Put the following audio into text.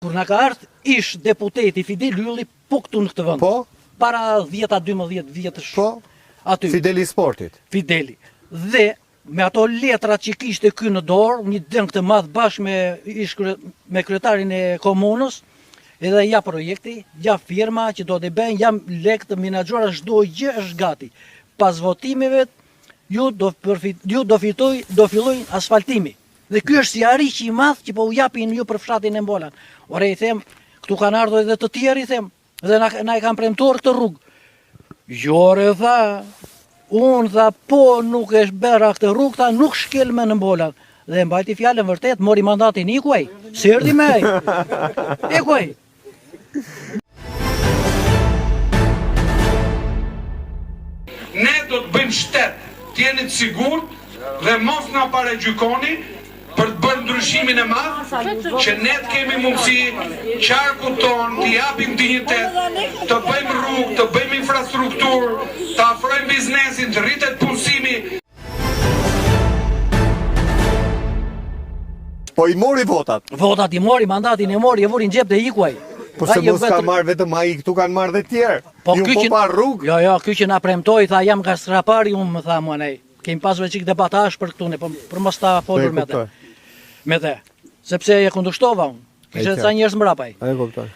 kur na ka ardhur ish deputeti Fidel Ylli po këtu në këtë vend. Po? Para 10-12 vjetësh. Po? Aty. Fideli Sportit. Fideli. Dhe me ato letrat që kishte ky në dorë, një dëng të madh bashkë me kryetarin e komunës, edhe ja projekti, ja firma që do të bëjnë, ja lek të menaxhora, çdo gjë është gati. Pas votimeve ju do fillojnë asfaltimi. Dhe ky është sqariq i madh që po u japin ju për fshatin e Mbolan. Ore i them, këtu kanë ardhur edhe të tjerë i them, dhe na e kanë premtuar këtë rrugë. Jore tha, unë tha po nuk e shbera këtë rrugë, tha nuk shkel me në Mbolan. Dhe mbajti fjalën vërtet, mori mandatin ikuaj, si erdhi me ai. Ikuaj. Ne do të bëjmë shtet, t'jeni të sigurt dhe mos na paregjykoni për të bërë ndryshimin e madh, që ne të kemi mundësi qarkut ton t'i japim dinjitet, të bëjmë rrugë, të bëjmë infrastrukturë, të afrojmë biznesin, të rritet punësimi. Po i mori votat. Votat i mori, mandatin e mori, e vuri në xhep dhe ikuaj. Po se mos ka marrë vetëm ai, këtu kanë marrë dhe tjerë. Ju po pa rrugë. Jo, ky që na premtoi, tha jam nga strapari, unë më tha mua nej. Kemi pasur çik debatash për këtu ne, për mos ta folur me të. Me të. Sepse e kundërshtova unë. Kishte ca njerëz mbrapaj. E kuptoj.